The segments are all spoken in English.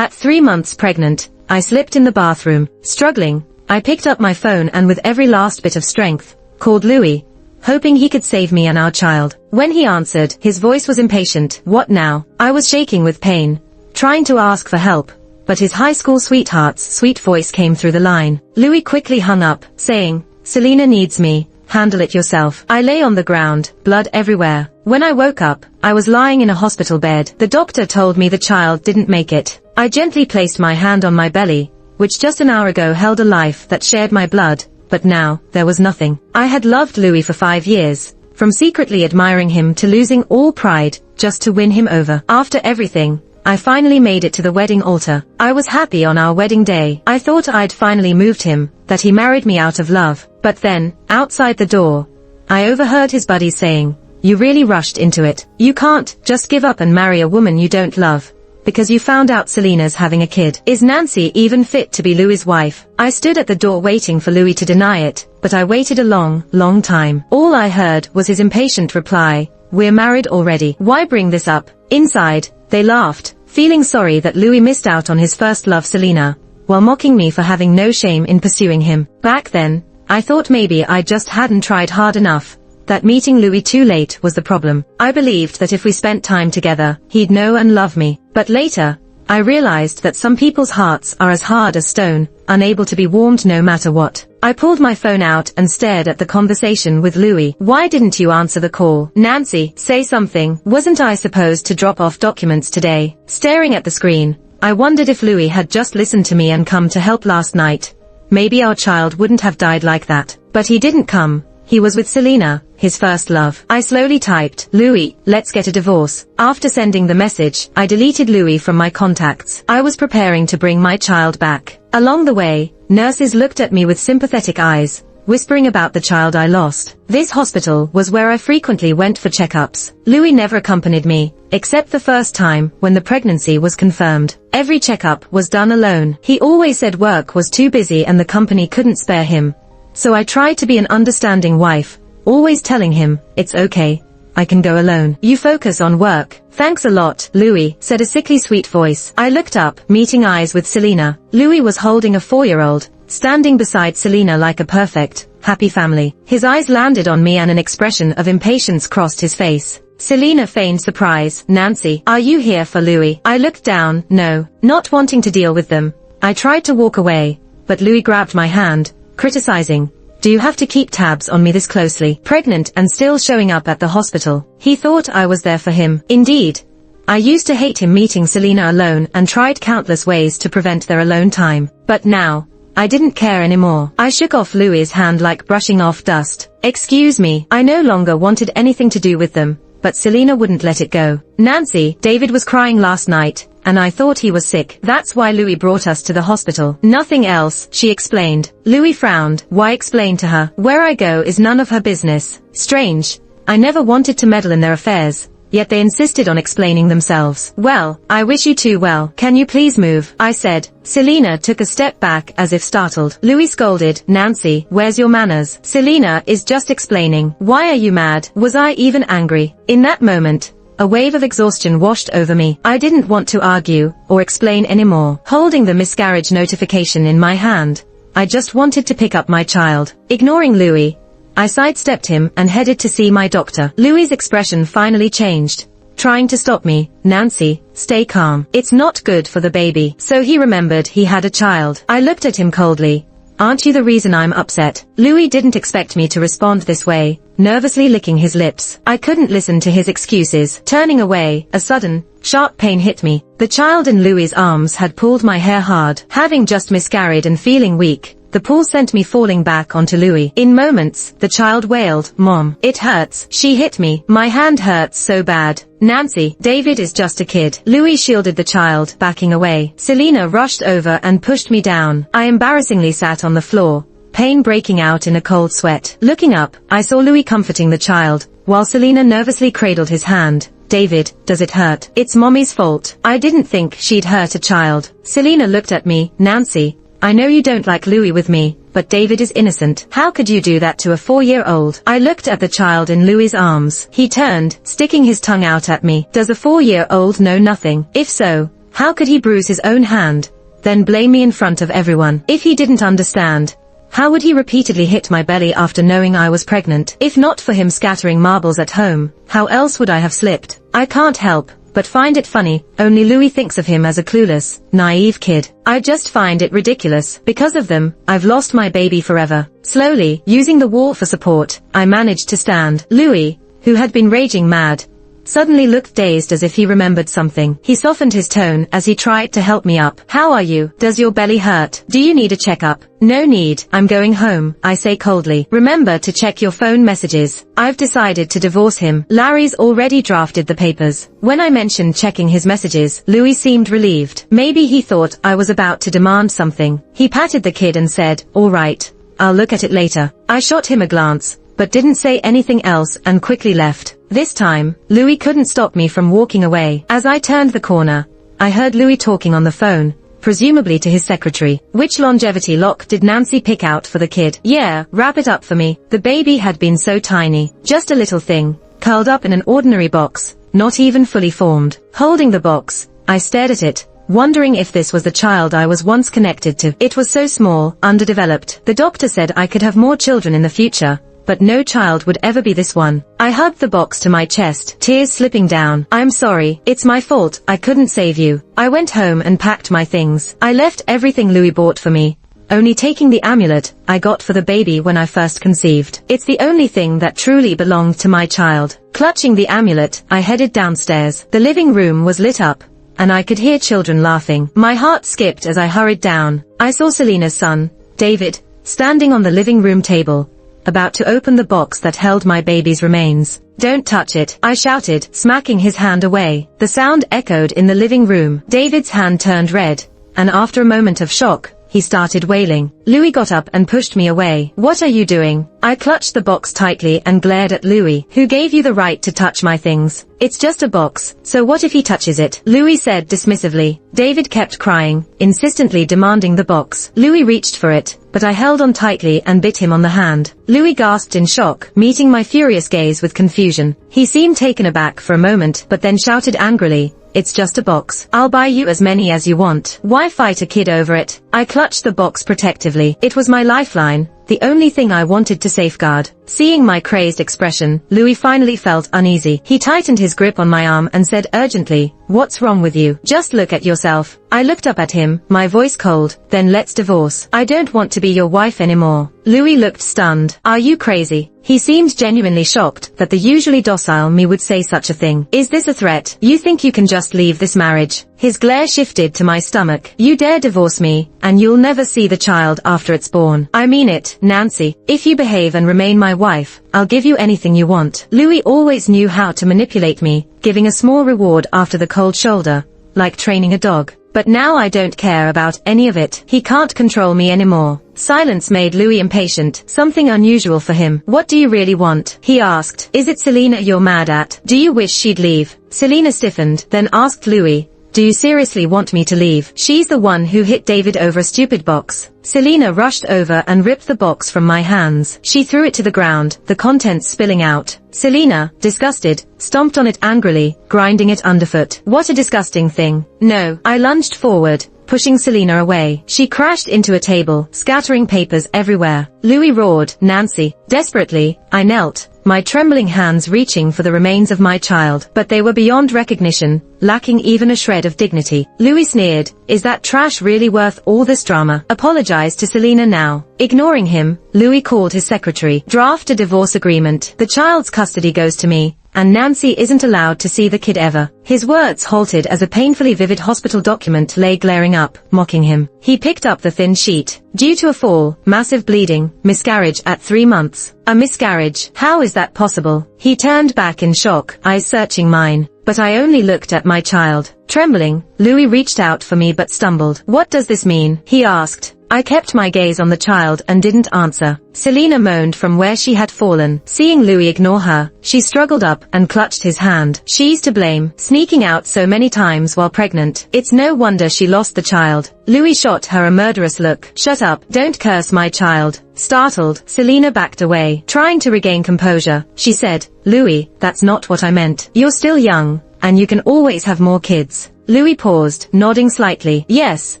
At 3 months pregnant, I slipped in the bathroom. Struggling, I picked up my phone and with every last bit of strength, called Louis, hoping he could save me and our child. When he answered, his voice was impatient. What now? I was shaking with pain, trying to ask for help, but his high school sweetheart's sweet voice came through the line. Louis quickly hung up, saying, "Selena needs me. Handle it yourself." I lay on the ground, blood everywhere. When I woke up, I was lying in a hospital bed. The doctor told me the child didn't make it. I gently placed my hand on my belly, which just an hour ago held a life that shared my blood, but now, there was nothing. I had loved Louis for 5 years, from secretly admiring him to losing all pride, just to win him over. After everything, I finally made it to the wedding altar. I was happy on our wedding day. I thought I'd finally moved him, that he married me out of love. But then, outside the door, I overheard his buddies saying, "You really rushed into it. You can't just give up and marry a woman you don't love, because you found out Selena's having a kid. Is Nancy even fit to be Louis's wife?" I stood at the door waiting for Louis to deny it, but I waited a long, long time. All I heard was his impatient reply, "We're married already. Why bring this up?" Inside, they laughed, feeling sorry that Louis missed out on his first love Selena, while mocking me for having no shame in pursuing him. Back then, I thought maybe I just hadn't tried hard enough, that meeting Louis too late was the problem. I believed that if we spent time together, he'd know and love me. But later, I realized that some people's hearts are as hard as stone, unable to be warmed no matter what. I pulled my phone out and stared at the conversation with Louis. "Why didn't you answer the call? Nancy, say something. Wasn't I supposed to drop off documents today?" Staring at the screen, I wondered if Louis had just listened to me and come to help last night. Maybe our child wouldn't have died like that. But he didn't come. He was with Selena, his first love. I slowly typed, "Louis, let's get a divorce." After sending the message, I deleted Louis from my contacts. I was preparing to bring my child back. Along the way, nurses looked at me with sympathetic eyes, whispering about the child I lost. This hospital was where I frequently went for checkups. Louis never accompanied me, except the first time, when the pregnancy was confirmed. Every checkup was done alone. He always said work was too busy and the company couldn't spare him. So I tried to be an understanding wife, always telling him, "It's okay, I can go alone. You focus on work." "Thanks a lot, Louis," said a sickly sweet voice. I looked up, meeting eyes with Selena. Louis was holding a 4-year-old, standing beside Selena like a perfect, happy family. His eyes landed on me and an expression of impatience crossed his face. Selena feigned surprise. "Nancy, are you here for Louis?" I looked down, no, not wanting to deal with them. I tried to walk away, but Louis grabbed my hand, criticizing, "Do you have to keep tabs on me this closely? Pregnant and still showing up at the hospital." He thought I was there for him. Indeed, I used to hate him meeting Selena alone and tried countless ways to prevent their alone time. But now, I didn't care anymore. I shook off Louis's hand like brushing off dust. "Excuse me." I no longer wanted anything to do with them, but Selena wouldn't let it go. "Nancy, David was crying last night, and I thought he was sick. That's why Louis brought us to the hospital. Nothing else," she explained. Louis frowned. Why explain to her? Where I go is none of her business. Strange. I never wanted to meddle in their affairs, yet they insisted on explaining themselves. "Well, I wish you two well. Can you please move?" I said. Selena took a step back as if startled. Louis scolded, "Nancy, where's your manners? Selena is just explaining." "Why are you mad?" Was I even angry? In that moment, a wave of exhaustion washed over me. I didn't want to argue or explain anymore. Holding the miscarriage notification in my hand, I just wanted to pick up my child. Ignoring Louis, I sidestepped him and headed to see my doctor. Louis's expression finally changed, trying to stop me. "Nancy, stay calm. It's not good for the baby." So he remembered he had a child. I looked at him coldly. "Aren't you the reason I'm upset?" Louis didn't expect me to respond this way, nervously licking his lips. I couldn't listen to his excuses. Turning away, a sudden, sharp pain hit me. The child in Louis's arms had pulled my hair hard. Having just miscarried and feeling weak, the pull sent me falling back onto Louis. In moments, the child wailed, "Mom, it hurts." She hit me. "My hand hurts so bad." "Nancy, David is just a kid." Louis shielded the child, backing away. Selena rushed over and pushed me down. I embarrassingly sat on the floor, pain breaking out in a cold sweat. Looking up, I saw Louis comforting the child, while Selena nervously cradled his hand. "David, does it hurt?" "It's Mommy's fault. I didn't think she'd hurt a child." Selena looked at me. "Nancy, I know you don't like Louis with me, but David is innocent. How could you do that to a 4-year-old? I looked at the child in Louis's arms. He turned, sticking his tongue out at me. "Does a 4-year-old know nothing? If so, How could he bruise his own hand, then blame me in front of everyone? If he didn't understand, how would he repeatedly hit my belly after knowing I was pregnant? If not for him scattering marbles at home, how else would I have slipped? I can't help but find it funny, only Louis thinks of him as a clueless, naive kid. I just find it ridiculous. Because of them, I've lost my baby forever. Slowly, using the wall for support, I managed to stand. Louis, who had been raging mad, suddenly looked dazed as if he remembered something. He softened his tone as he tried to help me up. How are you? Does your belly hurt? Do you need a checkup? No need. I'm going home, I say coldly. Remember to check your phone messages. I've decided to divorce him. Larry's already drafted the papers. When I mentioned checking his messages, Louis seemed relieved. Maybe he thought I was about to demand something. He patted the kid and said, all right, I'll look at it later. I shot him a glance, but didn't say anything else and quickly left. This time, Louis couldn't stop me from walking away. As I turned the corner, I heard Louis talking on the phone, presumably to his secretary. Which longevity lock did Nancy pick out for the kid? Yeah, wrap it up for me. The baby had been so tiny. Just a little thing, curled up in an ordinary box, not even fully formed. Holding the box, I stared at it, wondering if this was the child I was once connected to. It was so small, underdeveloped. The doctor said I could have more children in the future, but no child would ever be this one. I hugged the box to my chest, tears slipping down. I'm sorry, it's my fault, I couldn't save you. I went home and packed my things. I left everything Louis bought for me, only taking the amulet I got for the baby when I first conceived. It's the only thing that truly belonged to my child. Clutching the amulet, I headed downstairs. The living room was lit up, and I could hear children laughing. My heart skipped as I hurried down. I saw Selena's son, David, standing on the living room table, about to open the box that held my baby's remains. Don't touch it, I shouted, smacking his hand away. The sound echoed in the living room. David's hand turned red, and after a moment of shock, he started wailing. Louis got up and pushed me away. What are you doing? I clutched the box tightly and glared at Louis. Who gave you the right to touch my things? It's just a box, so what if he touches it? Louis said dismissively. David kept crying, insistently demanding the box. Louis reached for it, but I held on tightly and bit him on the hand. Louis gasped in shock, meeting my furious gaze with confusion. He seemed taken aback for a moment, but then shouted angrily, it's just a box. I'll buy you as many as you want. Why fight a kid over it? I clutched the box protectively. It was my lifeline, the only thing I wanted to safeguard. Seeing my crazed expression, Louis finally felt uneasy. He tightened his grip on my arm and said urgently, what's wrong with you? Just look at yourself. I looked up at him, my voice cold. Then let's divorce. I don't want to be your wife anymore. Louis looked stunned. Are you crazy? He seemed genuinely shocked that the usually docile me would say such a thing. Is this a threat? You think you can just leave this marriage? His glare shifted to my stomach. You dare divorce me, and you'll never see the child after it's born. I mean it, Nancy. If you behave and remain my wife, I'll give you anything you want. Louis always knew how to manipulate me, giving a small reward after the cold shoulder, like training a dog. But now I don't care about any of it. He can't control me anymore. Silence made Louis impatient, something unusual for him. What do you really want? He asked. Is it Selena you're mad at? Do you wish she'd leave? Selena stiffened, then asked Louis, do you seriously want me to leave? She's the one who hit David over a stupid box. Selena rushed over and ripped the box from my hands. She threw it to the ground, the contents spilling out. Selena, disgusted, stomped on it angrily, grinding it underfoot. What a disgusting thing. No. I lunged forward, pushing Selena away. She crashed into a table, scattering papers everywhere. Louis roared, Nancy. Desperately, I knelt, my trembling hands reaching for the remains of my child, but they were beyond recognition, lacking even a shred of dignity. Louis sneered, is that trash really worth all this drama? Apologize to Selena now. Ignoring him, Louis called his secretary. Draft a divorce agreement. The child's custody goes to me, and Nancy isn't allowed to see the kid ever. His words halted as a painfully vivid hospital document lay glaring up, mocking him. He picked up the thin sheet. Due to a fall, massive bleeding, miscarriage at 3 months. A miscarriage? How is that possible? He turned back in shock, eyes searching mine. But I only looked at my child. Trembling, Louis reached out for me but stumbled. What does this mean? He asked. I kept my gaze on the child and didn't answer. Selena moaned from where she had fallen. Seeing Louis ignore her, she struggled up and clutched his hand. She's to blame, sneaking out so many times while pregnant. It's no wonder she lost the child. Louis shot her a murderous look. Shut up, don't curse my child. Startled, Selena backed away. Trying to regain composure, she said, Louis, that's not what I meant. You're still young, and you can always have more kids. Louis paused, nodding slightly. Yes,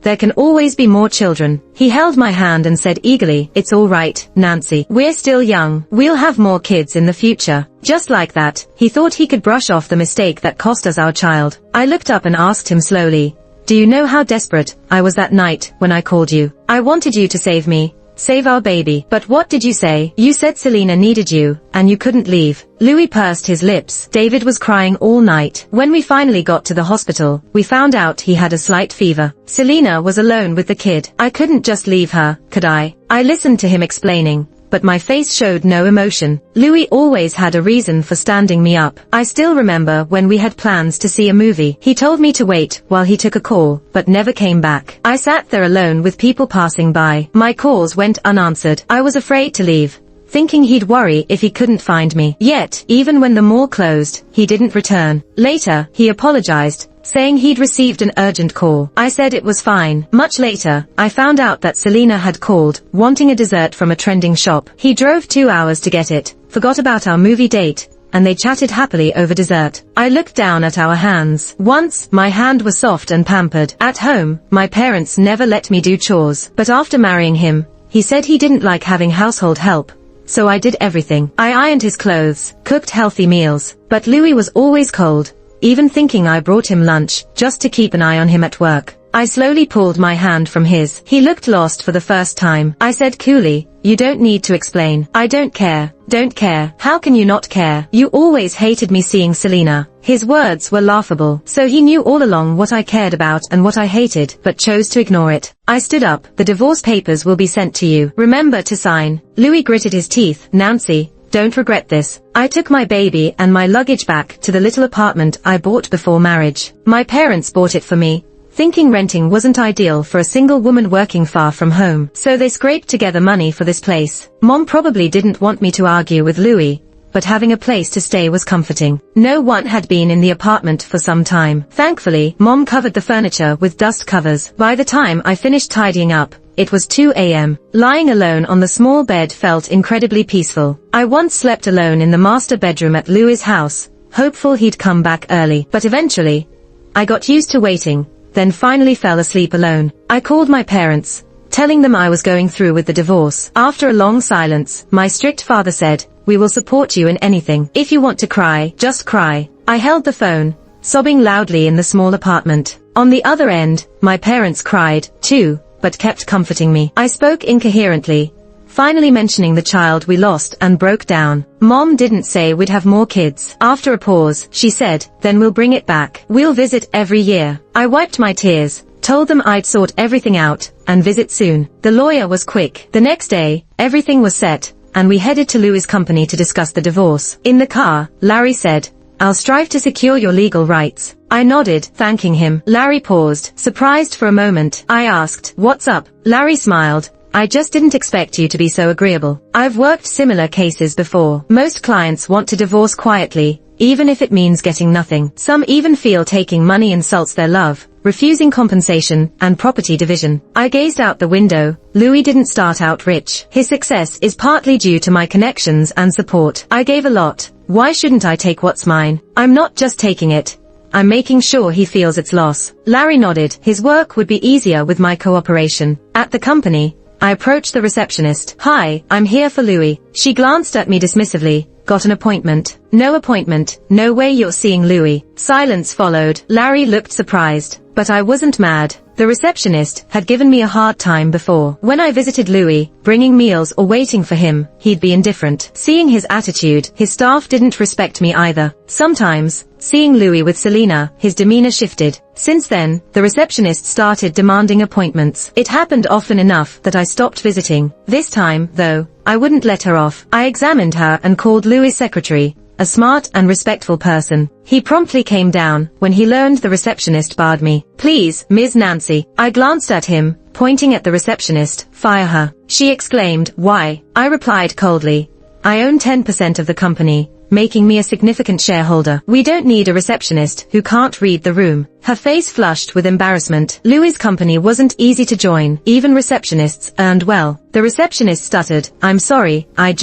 there can always be more children. He held my hand and said eagerly, it's all right, Nancy. We're still young. We'll have more kids in the future. Just like that, he thought he could brush off the mistake that cost us our child. I looked up and asked him slowly, do you know how desperate I was that night when I called you? I wanted you to save me. Save our baby. But what did you say? You said Selena needed you, and you couldn't leave. Louis pursed his lips. David was crying all night. When we finally got to the hospital, we found out he had a slight fever. Selena was alone with the kid. I couldn't just leave her, could I? I listened to him explaining, but my face showed no emotion. Louis always had a reason for standing me up. I still remember when we had plans to see a movie. He told me to wait while he took a call, but never came back. I sat there alone with people passing by. My calls went unanswered. I was afraid to leave, thinking he'd worry if he couldn't find me. Yet, even when the mall closed, he didn't return. Later, he apologized, saying he'd received an urgent call. I said it was fine. Much later, I found out that Selena had called, wanting a dessert from a trending shop. He drove 2 hours to get it, forgot about our movie date, and they chatted happily over dessert. I looked down at our hands. Once, my hand was soft and pampered. At home, my parents never let me do chores. But after marrying him, he said he didn't like having household help. So I did everything. I ironed his clothes, cooked healthy meals. But Louis was always cold, even thinking I brought him lunch, just to keep an eye on him at work. I slowly pulled my hand from his. He looked lost for the first time. I said coolly, you don't need to explain. I don't care. Don't care. How can you not care? You always hated me seeing Selena. His words were laughable. So he knew all along what I cared about and what I hated, but chose to ignore it. I stood up. The divorce papers will be sent to you. Remember to sign. Louis gritted his teeth. Nancy, don't regret this. I took my baby and my luggage back to the little apartment I bought before marriage. My parents bought it for me, thinking renting wasn't ideal for a single woman working far from home. So they scraped together money for this place. Mom probably didn't want me to argue with Louis, but having a place to stay was comforting. No one had been in the apartment for some time. Thankfully, Mom covered the furniture with dust covers. By the time I finished tidying up, it was 2 a.m. Lying alone on the small bed felt incredibly peaceful. I once slept alone in the master bedroom at Louis' house, hopeful he'd come back early. But eventually, I got used to waiting, then finally fell asleep alone. I called my parents, telling them I was going through with the divorce. After a long silence, my strict father said, we will support you in anything. If you want to cry, just cry. I held the phone, sobbing loudly in the small apartment. On the other end, my parents cried, too, but kept comforting me. I spoke incoherently, finally mentioning the child we lost, and broke down. Mom didn't say we'd have more kids. After a pause, she said, then we'll bring it back. We'll visit every year. I wiped my tears, told them I'd sort everything out, and visit soon. The lawyer was quick. The next day, everything was set, and we headed to Louis' company to discuss the divorce. In the car, Larry said, I'll strive to secure your legal rights. I nodded, thanking him. Larry paused, surprised for a moment. I asked, what's up? Larry smiled. I just didn't expect you to be so agreeable. I've worked similar cases before. Most clients want to divorce quietly, even if it means getting nothing. Some even feel taking money insults their love, refusing compensation and property division. I gazed out the window. Louis didn't start out rich. His success is partly due to my connections and support. I gave a lot. Why shouldn't I take what's mine? I'm not just taking it. I'm making sure he feels its loss. Larry nodded. His work would be easier with my cooperation. At the company, I approached the receptionist. Hi, I'm here for Louis. She glanced at me dismissively. Got an appointment? No appointment. No way you're seeing Louis. Silence followed. Larry looked surprised, but I wasn't mad. The receptionist had given me a hard time before. When I visited Louis, bringing meals or waiting for him, he'd be indifferent. Seeing his attitude, his staff didn't respect me either. Sometimes, seeing Louis with Selena, his demeanor shifted. Since then, the receptionist started demanding appointments. It happened often enough that I stopped visiting. This time, though, I wouldn't let her off. I examined her and called Louis' secretary, a smart and respectful person. He promptly came down when he learned the receptionist barred me. Please, Ms. Nancy. I glanced at him, pointing at the receptionist. Fire her. She exclaimed, why? I replied coldly, I own 10% of the company, making me a significant shareholder. We don't need a receptionist who can't read the room. Her face flushed with embarrassment. Louis' company wasn't easy to join. Even receptionists earned well. The receptionist stuttered, I'm sorry, I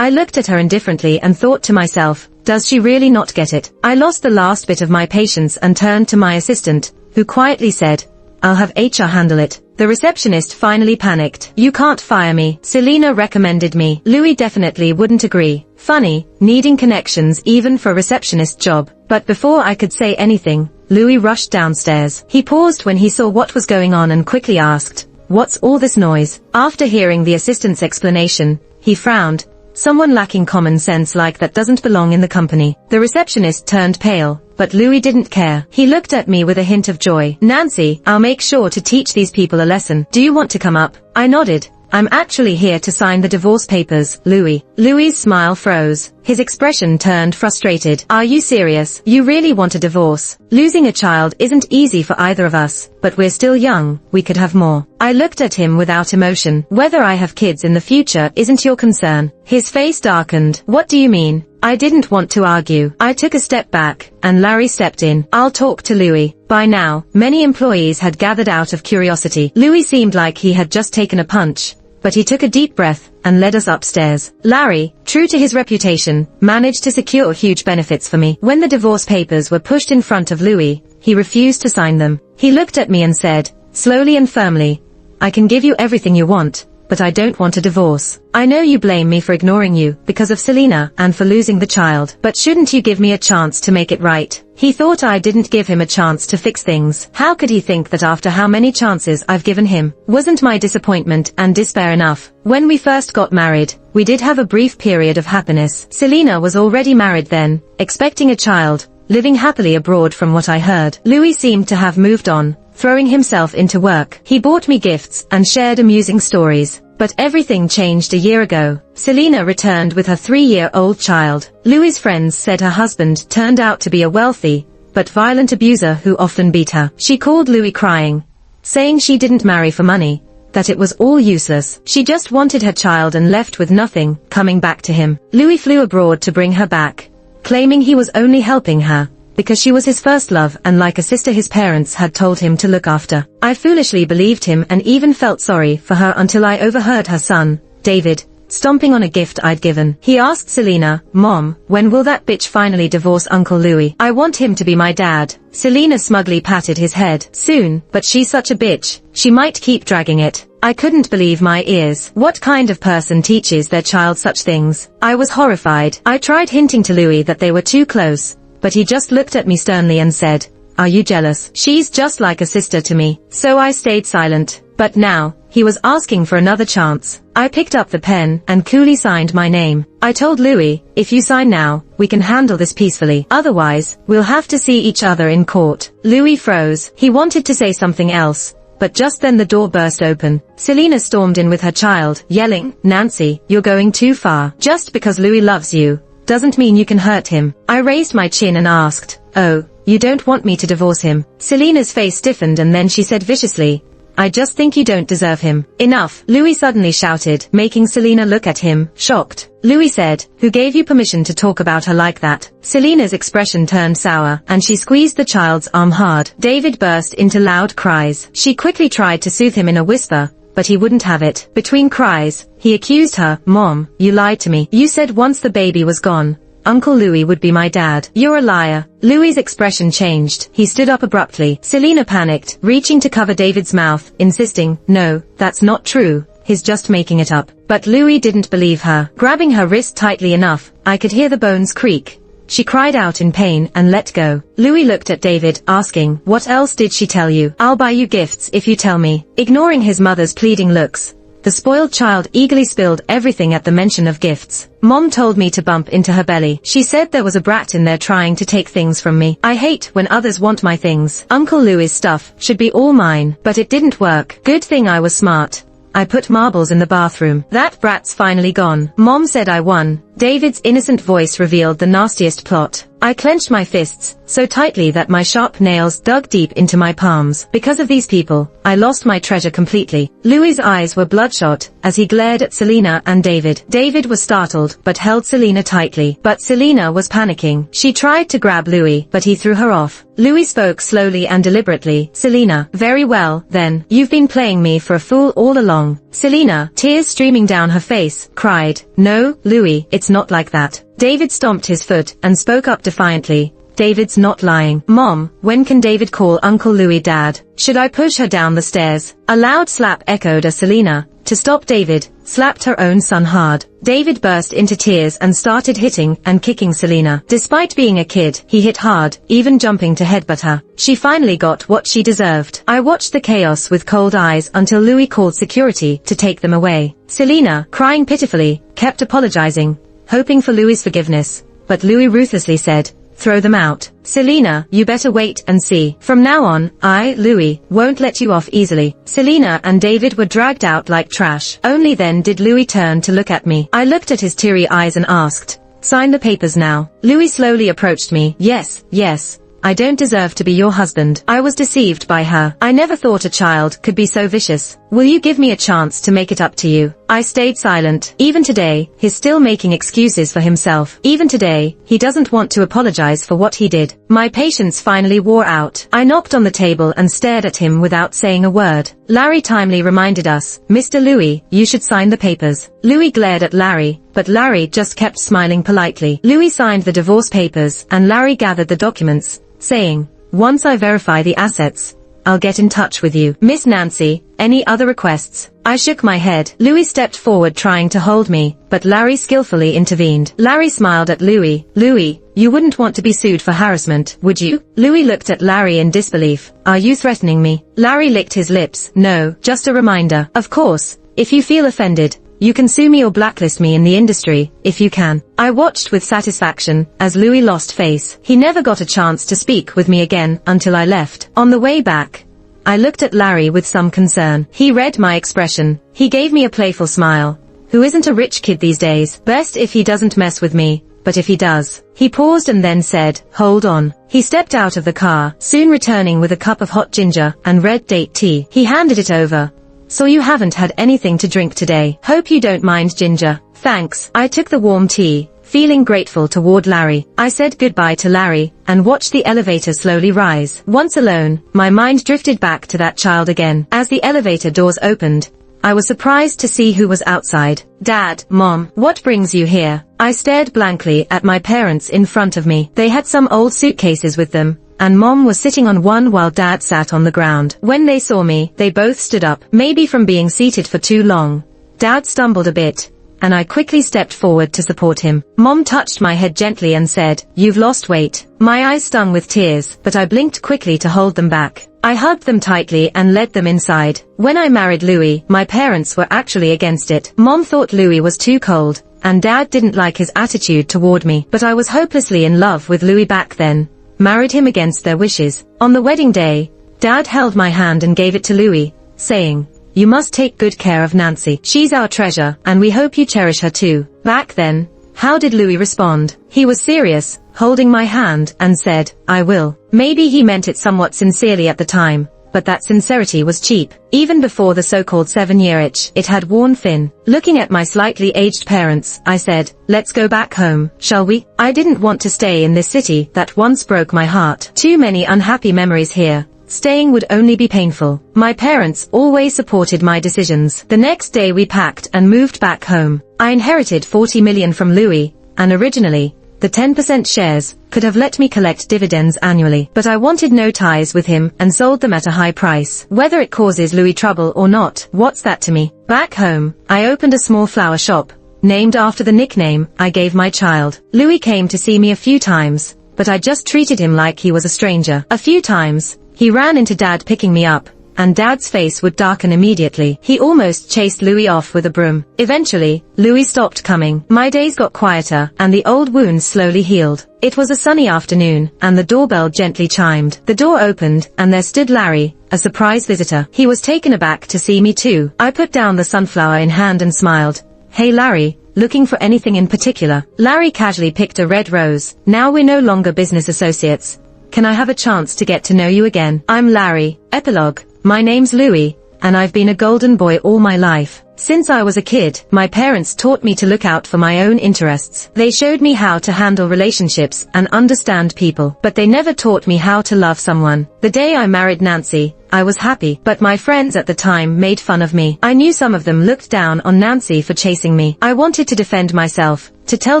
looked at her indifferently and thought to myself, does she really not get it? I lost the last bit of my patience and turned to my assistant, who quietly said, "I'll have HR handle it." The receptionist finally panicked. "You can't fire me. Selena recommended me." Louis definitely wouldn't agree. Funny, needing connections even for a receptionist job. But before I could say anything, Louis rushed downstairs. He paused when he saw what was going on and quickly asked, "What's all this noise?" After hearing the assistant's explanation, he frowned. Someone lacking common sense like that doesn't belong in the company. The receptionist turned pale, but Louis didn't care. He looked at me with a hint of joy. "Nancy, I'll make sure to teach these people a lesson. Do you want to come up?" I nodded. "I'm actually here to sign the divorce papers, Louis." Louis's smile froze. His expression turned frustrated. "Are you serious? You really want a divorce? Losing a child isn't easy for either of us, but we're still young, we could have more." I looked at him without emotion. "Whether I have kids in the future isn't your concern." His face darkened. "What do you mean?" I didn't want to argue. I took a step back, and Larry stepped in. "I'll talk to Louis." By now, many employees had gathered out of curiosity. Louis seemed like he had just taken a punch, but he took a deep breath and led us upstairs. Larry, true to his reputation, managed to secure huge benefits for me. When the divorce papers were pushed in front of Louis, he refused to sign them. He looked at me and said, slowly and firmly, "I can give you everything you want, but I don't want a divorce. I know you blame me for ignoring you because of Selena and for losing the child, but shouldn't you give me a chance to make it right?" He thought I didn't give him a chance to fix things. How could he think that after how many chances I've given him? Wasn't my disappointment and despair enough? When we first got married, we did have a brief period of happiness. Selena was already married then, expecting a child, living happily abroad from what I heard. Louis seemed to have moved on, throwing himself into work. He bought me gifts and shared amusing stories. But everything changed a year ago. Selena returned with her 3-year-old child. Louis's friends said her husband turned out to be a wealthy, but violent abuser who often beat her. She called Louis crying, saying she didn't marry for money, that it was all useless. She just wanted her child and left with nothing, coming back to him. Louis flew abroad to bring her back, claiming he was only helping her because she was his first love and like a sister his parents had told him to look after. I foolishly believed him and even felt sorry for her until I overheard her son, David, stomping on a gift I'd given. He asked Selena, "Mom, when will that bitch finally divorce Uncle Louis? I want him to be my dad." Selena smugly patted his head. "Soon, but she's such a bitch. She might keep dragging it." I couldn't believe my ears. What kind of person teaches their child such things? I was horrified. I tried hinting to Louis that they were too close, but he just looked at me sternly and said, "Are you jealous? She's just like a sister to me." So I stayed silent. But now, he was asking for another chance. I picked up the pen and coolly signed my name. I told Louis, "If you sign now, we can handle this peacefully. Otherwise, we'll have to see each other in court." Louis froze. He wanted to say something else, but just then the door burst open. Selena stormed in with her child, yelling, "Nancy, you're going too far. Just because Louis loves you doesn't mean you can hurt him." I raised my chin and asked, "Oh, you don't want me to divorce him?" Selena's face stiffened and then she said viciously, "I just think you don't deserve him." "Enough," Louis suddenly shouted, making Selena look at him, shocked. Louis said, "Who gave you permission to talk about her like that?" Selena's expression turned sour, and she squeezed the child's arm hard. David burst into loud cries. She quickly tried to soothe him in a whisper, but he wouldn't have it. Between cries, he accused her, "Mom, you lied to me. You said once the baby was gone, Uncle Louis would be my dad." "You're a liar." Louis's expression changed. He stood up abruptly. Selena panicked, reaching to cover David's mouth, insisting, "No, that's not true. He's just making it up." But Louis didn't believe her. Grabbing her wrist tightly enough, I could hear the bones creak. She cried out in pain and let go. Louis looked at David, asking, "What else did she tell you?" "I'll buy you gifts if you tell me." Ignoring his mother's pleading looks, the spoiled child eagerly spilled everything at the mention of gifts. "Mom told me to bump into her belly. She said there was a brat in there trying to take things from me. I hate when others want my things. Uncle Louis' stuff should be all mine, but it didn't work. Good thing I was smart. I put marbles in the bathroom. That brat's finally gone. Mom said I won." David's innocent voice revealed the nastiest plot. I clenched my fists, so tightly that my sharp nails dug deep into my palms. Because of these people, I lost my treasure completely. Louis's eyes were bloodshot, as he glared at Selena and David. David was startled, but held Selena tightly. But Selena was panicking. She tried to grab Louis, but he threw her off. Louis spoke slowly and deliberately. "Selena, very well, then. You've been playing me for a fool all along." Selena, tears streaming down her face, cried, "No, Louis, it's not like that." David stomped his foot and spoke up defiantly, David's not lying. Mom, when can David call Uncle Louis Dad? Should I push her down the stairs? A loud slap echoed as Selena, to stop David, slapped her own son hard. David burst into tears and started hitting and kicking Selena. Despite being a kid, he hit hard, even jumping to headbutt her. She finally got what she deserved. I watched the chaos with cold eyes until Louis called security to take them away. Selena, crying pitifully, kept apologizing, hoping for Louis's forgiveness, but Louis ruthlessly said, "Throw them out. Selena, you better wait and see. From now on, I, Louis, won't let you off easily." Selena and David were dragged out like trash. Only then did Louis turn to look at me. I looked at his teary eyes and asked, "Sign the papers now." Louis slowly approached me. Yes. I don't deserve to be your husband. I was deceived by her. I never thought a child could be so vicious. Will you give me a chance to make it up to you? I stayed silent. Even today, he's still making excuses for himself. Even today, he doesn't want to apologize for what he did. My patience finally wore out. I knocked on the table and stared at him without saying a word. Larry timely reminded us, "Mr. Louis, you should sign the papers." Louis glared at Larry, but Larry just kept smiling politely. Louis signed the divorce papers and Larry gathered the documents, saying, "Once I verify the assets, I'll get in touch with you. Miss Nancy, any other requests?" I shook my head. Louis stepped forward trying to hold me, but Larry skillfully intervened. Larry smiled at Louis. "Louis, you wouldn't want to be sued for harassment, would you?" Louis looked at Larry in disbelief. "Are you threatening me?" Larry licked his lips. "No, just a reminder. Of course, if you feel offended, you can sue me or blacklist me in the industry, if you can." I watched with satisfaction as Louis lost face. He never got a chance to speak with me again until I left. On the way back, I looked at Larry with some concern. He read my expression. He gave me a playful smile. Who isn't a rich kid these days? Best if he doesn't mess with me, but if he does. He paused and then said, "Hold on." He stepped out of the car, soon returning with a cup of hot ginger and red date tea. He handed it over. "So you haven't had anything to drink today. Hope you don't mind ginger." "Thanks." I took the warm tea, feeling grateful toward Larry. I said goodbye to Larry and watched the elevator slowly rise. Once alone, my mind drifted back to that child again. As the elevator doors opened, I was surprised to see who was outside. "Dad, Mom, what brings you here?" I stared blankly at my parents in front of me. They had some old suitcases with them, and Mom was sitting on one while Dad sat on the ground. When they saw me, they both stood up, maybe from being seated for too long. Dad stumbled a bit, and I quickly stepped forward to support him. Mom touched my head gently and said, "You've lost weight." My eyes stung with tears, but I blinked quickly to hold them back. I hugged them tightly and led them inside. When I married Louis, my parents were actually against it. Mom thought Louis was too cold, and Dad didn't like his attitude toward me. But I was hopelessly in love with Louis back then. Married him against their wishes. On the wedding day, Dad held my hand and gave it to Louis, saying, "You must take good care of Nancy. She's our treasure, and we hope you cherish her too." Back then, how did Louis respond? He was serious, holding my hand, and said, "I will." Maybe he meant it somewhat sincerely at the time, but that sincerity was cheap. Even before the so-called 7-year itch, it had worn thin. Looking at my slightly aged parents, I said, "Let's go back home, shall we?" I didn't want to stay in this city that once broke my heart. Too many unhappy memories here. Staying would only be painful. My parents always supported my decisions. The next day we packed and moved back home. I inherited 40 million from Louis, and originally, the 10% shares could have let me collect dividends annually. But I wanted no ties with him and sold them at a high price. Whether it causes Louis trouble or not, what's that to me? Back home, I opened a small flower shop, named after the nickname I gave my child. Louis came to see me a few times, but I just treated him like he was a stranger. A few times, he ran into Dad picking me up, and Dad's face would darken immediately. He almost chased Louis off with a broom. Eventually, Louis stopped coming. My days got quieter, and the old wounds slowly healed. It was a sunny afternoon, and the doorbell gently chimed. The door opened, and there stood Larry, a surprise visitor. He was taken aback to see me too. I put down the sunflower in hand and smiled. "Hey Larry, looking for anything in particular?" Larry casually picked a red rose. "Now we're no longer business associates. Can I have a chance to get to know you again?" "I'm Larry." Epilogue. My name's Louis, and I've been a golden boy all my life. Since I was a kid, my parents taught me to look out for my own interests. They showed me how to handle relationships and understand people, but they never taught me how to love someone. The day I married Nancy, I was happy, but my friends at the time made fun of me. I knew some of them looked down on Nancy for chasing me. I wanted to defend myself, to tell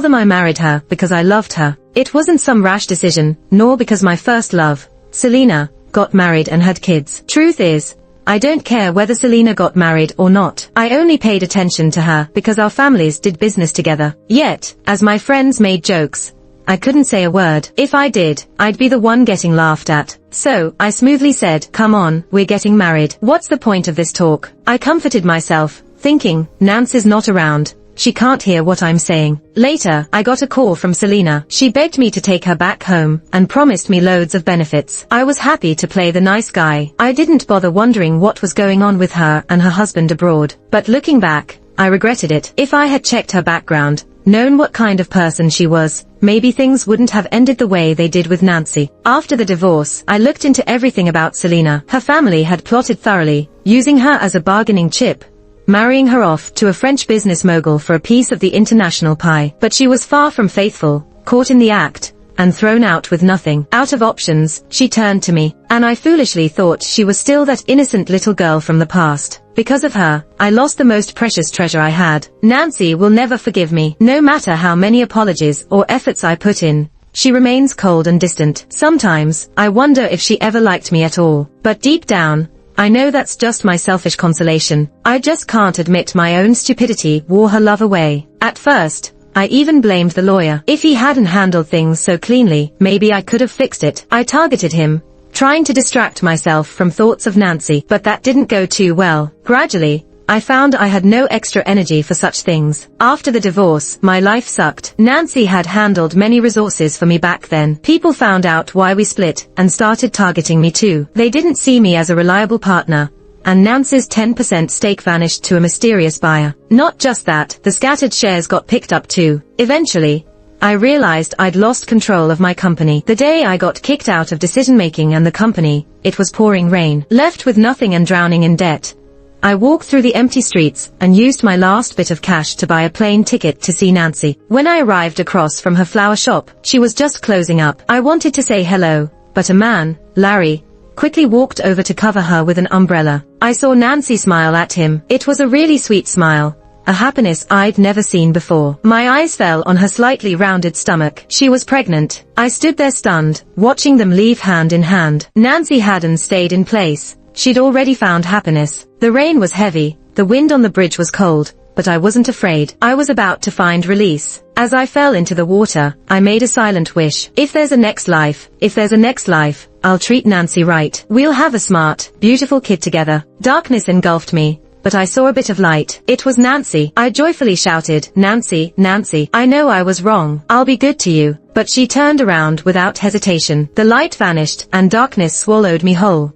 them I married her because I loved her. It wasn't some rash decision, nor because my first love, Selena, got married and had kids. Truth is, I don't care whether Selena got married or not. I only paid attention to her because our families did business together. Yet, as my friends made jokes, I couldn't say a word. If I did, I'd be the one getting laughed at. So, I smoothly said, "Come on, we're getting married. What's the point of this talk?" I comforted myself, thinking, Nancy's not around. She can't hear what I'm saying. Later, I got a call from Selena. She begged me to take her back home, and promised me loads of benefits. I was happy to play the nice guy. I didn't bother wondering what was going on with her and her husband abroad. But looking back, I regretted it. If I had checked her background, known what kind of person she was, maybe things wouldn't have ended the way they did with Nancy. After the divorce, I looked into everything about Selena. Her family had plotted thoroughly, using her as a bargaining chip, marrying her off to a French business mogul for a piece of the international pie. But she was far from faithful, caught in the act, and thrown out with nothing. Out of options, she turned to me, and I foolishly thought she was still that innocent little girl from the past. Because of her, I lost the most precious treasure I had. Nancy will never forgive me. No matter how many apologies or efforts I put in, she remains cold and distant. Sometimes, I wonder if she ever liked me at all. But deep down, I know that's just my selfish consolation. I just can't admit my own stupidity wore her love away. At first, I even blamed the lawyer. If he hadn't handled things so cleanly, maybe I could have fixed it. I targeted him, trying to distract myself from thoughts of Nancy, but that didn't go too well. Gradually, I found I had no extra energy for such things. After the divorce, my life sucked. Nancy had handled many resources for me back then. People found out why we split, and started targeting me too. They didn't see me as a reliable partner, and Nancy's 10% stake vanished to a mysterious buyer. Not just that, the scattered shares got picked up too. Eventually, I realized I'd lost control of my company. The day I got kicked out of decision-making and the company, it was pouring rain. Left with nothing and drowning in debt, I walked through the empty streets and used my last bit of cash to buy a plane ticket to see Nancy. When I arrived across from her flower shop, she was just closing up. I wanted to say hello, but a man, Larry, quickly walked over to cover her with an umbrella. I saw Nancy smile at him. It was a really sweet smile, a happiness I'd never seen before. My eyes fell on her slightly rounded stomach. She was pregnant. I stood there stunned, watching them leave hand in hand. Nancy hadn't stayed in place. She'd already found happiness. The rain was heavy, the wind on the bridge was cold, but I wasn't afraid. I was about to find release. As I fell into the water, I made a silent wish. If there's a next life, I'll treat Nancy right. We'll have a smart, beautiful kid together. Darkness engulfed me, but I saw a bit of light. It was Nancy. I joyfully shouted, "Nancy, Nancy, I know I was wrong. I'll be good to you." But she turned around without hesitation. The light vanished, and darkness swallowed me whole.